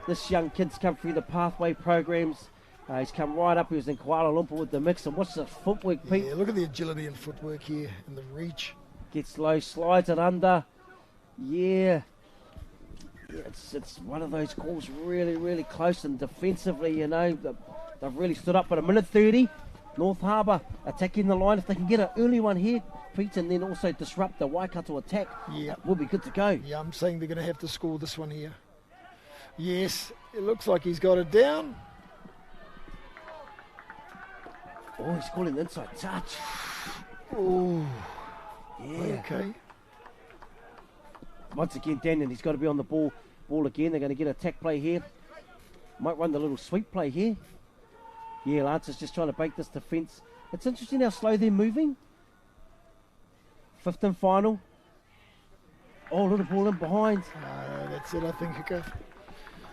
This young kid's come through the pathway programs. He's come right up. He was in Kuala Lumpur with the mix. And what's the footwork, Pete? Yeah, look at the agility and footwork here and the reach. Gets low, slides it under. Yeah. It's one of those calls really, really close. And defensively, they've really stood up. But a minute 30, North Harbour attacking the line. If they can get an early one here, Pete, and then also disrupt the Waikato attack, we'll be good to go. Yeah, I'm saying they're going to have to score this one here. Yes, it looks like he's got it down. Oh, he's calling the inside touch. Oh, yeah. Okay. Once again, Daniel, he's got to be on the ball again. They're going to get a attack play here. Might run the little sweep play here. Yeah, Lance is just trying to break this defence. It's interesting how slow they're moving. 5th and final. Oh, little ball in behind. That's it, I think, Hika.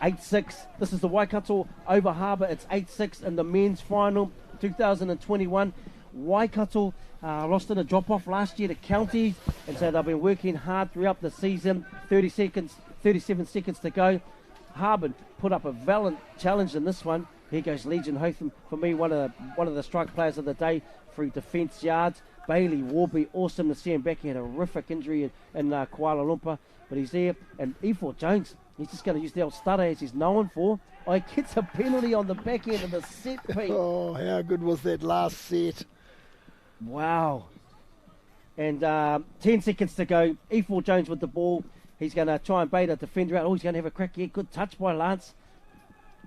8-6. This is the Waikato over Harbour. It's 8-6 in the men's final 2021. Waikato lost in a drop-off last year to Counties, and so they've been working hard throughout the season. 37 seconds to go. Harbour put up a valiant challenge in this one. Here goes Legion Hotham, for me, one of the strike players of the day through defence yards. Bailey Warby, awesome to see him back. He had a horrific injury in Kuala Lumpur, but he's there. And E4 Jones, he's just going to use the old stutter as he's known for. Oh, he gets a penalty on the back end of the set, Pete. Oh, how good was that last set? Wow. And 10 seconds to go. E4 Jones with the ball. He's going to try and bait a defender out. Oh, he's going to have a crack here. Good touch by Lance.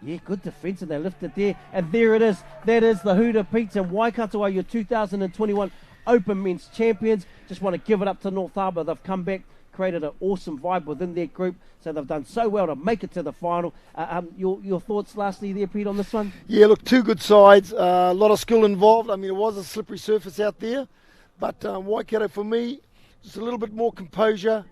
Yeah, good defence, and they lifted there. And there it is. That is the Hooter Pete's, and Waikato are your 2021 Open Men's Champions. Just want to give it up to North Harbour. They've come back, created an awesome vibe within their group, so they've done so well to make it to the final. Your thoughts lastly there, Pete, on this one? Yeah, look, two good sides. A lot of skill involved. I mean, it was a slippery surface out there, but Waikato, for me, just a little bit more composure,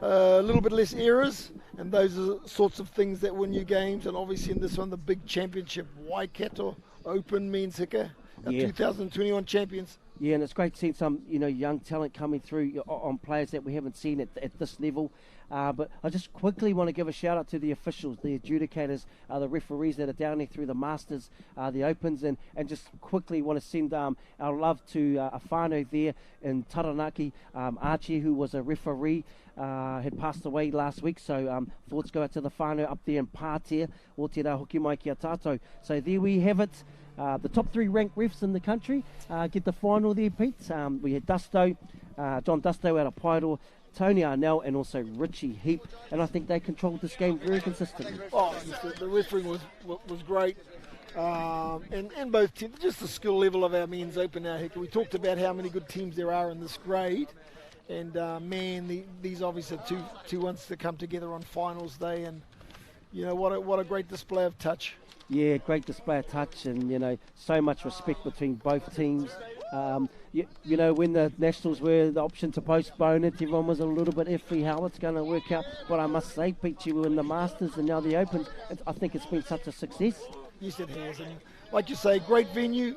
a little bit less errors, and those are the sorts of things that win you games. And obviously in this one, the big championship, Waikato Open Men's Hika, our 2021 champions. Yeah, and it's great seeing some, young talent coming through on players that we haven't seen at this level. But I just quickly want to give a shout out to the officials, the adjudicators, the referees that are down there through the Masters, the Opens, and just quickly want to send our love to a whānau there in Taranaki, Archie, who was a referee, had passed away last week. So thoughts go out to the whānau up there in Pātea, o te rā hoki mai ki a tātou. So there we have it. the top 3 ranked refs in the country get the final there, Pete. We had Dusto, John Dusto out of Pairo, Tony Arnell and also Richie Heap, and I think they controlled this game very consistently. Oh, the refereeing was great. And both teams, just the skill level of our men's open now. We talked about how many good teams there are in this grade, and these obviously are two ones that come together on finals day, and what a great display of touch. Yeah, great display of touch, and so much respect between both teams. When the Nationals were the option to postpone it, everyone was a little bit iffy how it's going to work out. But I must say, Pete, you were in the Masters and now the Open. I think it's been such a success. Yes, it has. And like you say, great venue.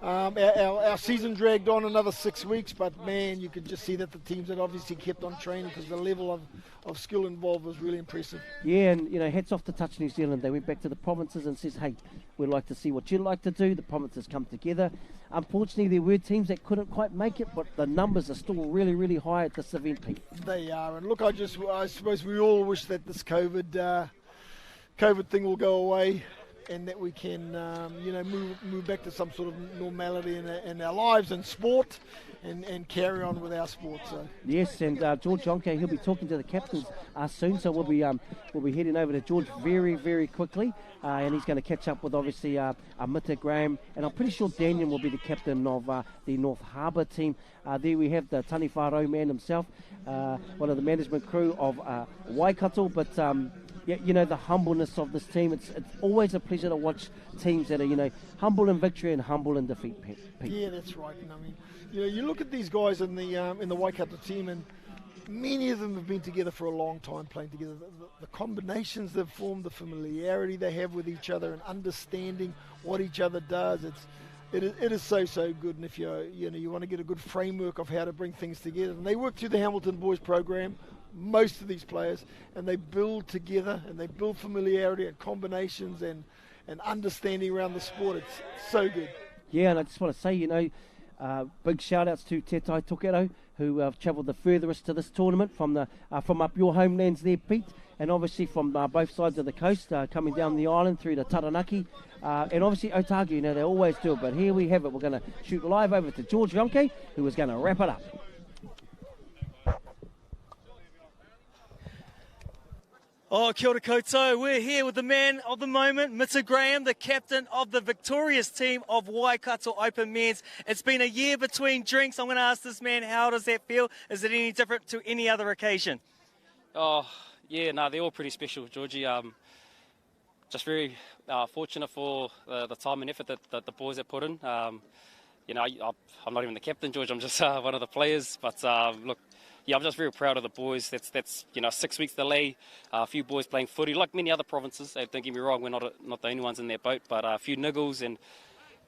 Our season dragged on another 6 weeks, but man, you could just see that the teams had obviously kept on training because the level of skill involved was really impressive. Yeah, and hats off to Touch New Zealand. They went back to the provinces and says, hey, we'd like to see what you'd like to do. The provinces come together. Unfortunately, there were teams that couldn't quite make it, but the numbers are still really, really high at this event, Pete. They are, and look, I suppose we all wish that this COVID thing will go away, and that we can, move back to some sort of normality in our lives and sport, and carry on with our sport. So. Yes, and George Yonke, he'll be talking to the captains soon, so we'll be heading over to George very, very quickly, and he's going to catch up with obviously Mita Graham, and I'm pretty sure Daniel will be the captain of the North Harbour team. There we have the Tani Whāro man himself, one of the management crew of Waikato, but the humbleness of this team. It's always a pleasure to watch teams that are, humble in victory and humble in defeat, Pete. Yeah, that's right. And I mean, you look at these guys in the Waikato team, and many of them have been together for a long time, playing together. The combinations they've formed, the familiarity they have with each other, and understanding what each other does. It is so good. And if you want to get a good framework of how to bring things together, and they work through the Hamilton Boys program. Most of these players, and they build together, and they build familiarity and combinations and understanding around the sport. It's so good. Yeah, and I just want to say, big shout outs to Te Tai Toketo, who have travelled the furthest to this tournament from up your homelands there, Pete, and obviously from both sides of the coast, coming down the island through to Taranaki, and obviously Ōtautahi. They always do it, but here we have it. We're going to shoot live over to George Yonke, who is going to wrap it up. Oh, kia ora koutou. We're here with the man of the moment, Mita Graham, the captain of the victorious team of Waikato Open Men's. It's been a year between drinks. I'm going to ask this man, how does that feel? Is it any different to any other occasion? Oh, yeah, no, they're all pretty special, Georgie. Just very fortunate for the time and effort that the boys have put in. I'm not even the captain, George. I'm just one of the players. But look, yeah, I'm just very proud of the boys. That's 6 weeks delay. A few boys playing footy, like many other provinces. Don't get me wrong, we're not the only ones in that boat. But a few niggles and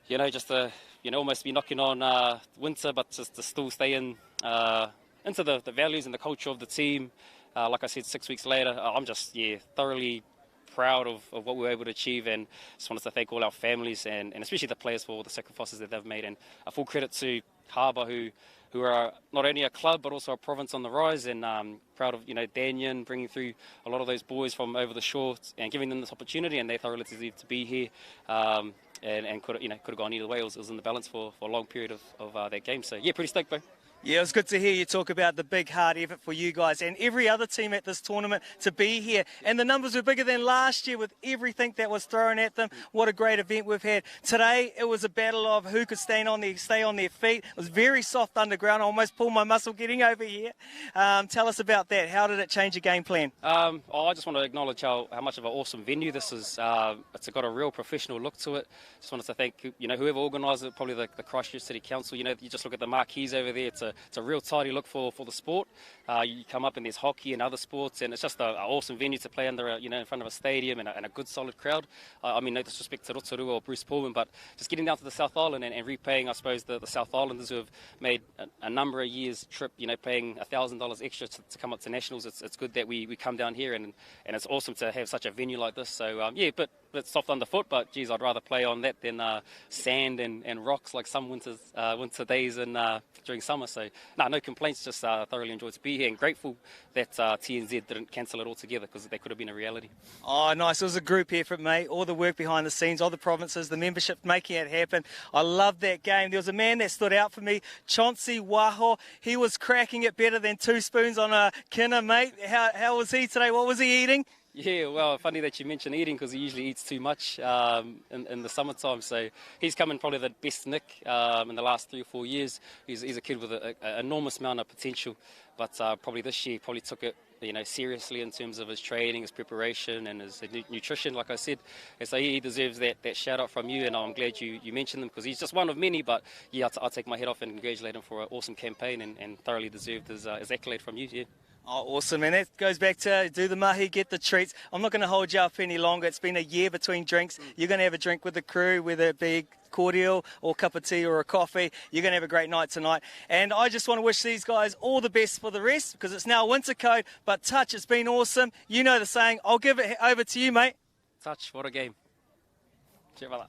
just to almost be knocking on winter, but just to still stay into the values and the culture of the team. Like I said, 6 weeks later, I'm just thoroughly proud of what we were able to achieve, and just wanted to thank all our families and especially the players for all the sacrifices that they've made, and a full credit to Harbour who are not only a club but also a province on the rise, and proud of Daniel bringing through a lot of those boys from over the shore and giving them this opportunity, and they thoroughly deserve to be here, and could have gone either way. It was in the balance for a long period of that game, so yeah, pretty stoked, bro. Yeah, it was good to hear you talk about the big hard effort for you guys and every other team at this tournament to be here. And the numbers were bigger than last year with everything that was thrown at them. What a great event we've had. Today, it was a battle of who could stay on their feet. It was very soft underground. I almost pulled my muscle getting over here. Tell us about that. How did it change your game plan? I just want to acknowledge how much of an awesome venue this is. It's got a real professional look to it. Just wanted to thank whoever organised it, probably the Christchurch City Council. You just look at the marquees over there. It's a real tidy look for the sport. You come up and there's hockey and other sports, and it's just an awesome venue to play under, in front of a stadium and a good solid crowd. I mean, no disrespect to Rotorua or Bruce Pullman, but just getting down to the South Island and repaying, I suppose, the South Islanders who have made a number of years trip, paying $1,000 extra to come up to nationals. It's good that we come down here, and it's awesome to have such a venue like this. So but bit soft underfoot, but geez, I'd rather play on that than sand and rocks like some winter days during summer. So no complaints, just thoroughly enjoyed to be here and grateful that TNZ didn't cancel it altogether, because that could have been a reality. Oh, nice. It was a group effort, mate. All the work behind the scenes, all the provinces, the membership making it happen. I loved that game. There was a man that stood out for me, Chauncey Waho. He was cracking it better than 2 spoons on a kina, mate. How was he today? What was he eating? Yeah, well, funny that you mentioned eating, because he usually eats too much in the summertime. So he's come in probably the best nick in the last 3 or 4 years. He's a kid with an enormous amount of potential, but probably this year probably took it seriously in terms of his training, his preparation and his nutrition, like I said. And so he deserves that shout out from you, and I'm glad you mentioned him, because he's just one of many. But yeah, I'll take my head off and congratulate him for an awesome campaign, and thoroughly deserved his accolade from you. Yeah. Oh, awesome, and that goes back to do the mahi, get the treats. I'm not going to hold you up any longer. It's been a year between drinks. You're going to have a drink with the crew, whether it be cordial or a cup of tea or a coffee. You're going to have a great night tonight. And I just want to wish these guys all the best for the rest, because it's now winter code. But Touch, it's been awesome. You know the saying. I'll give it over to you, mate. Touch, what a game. Cheers, brother.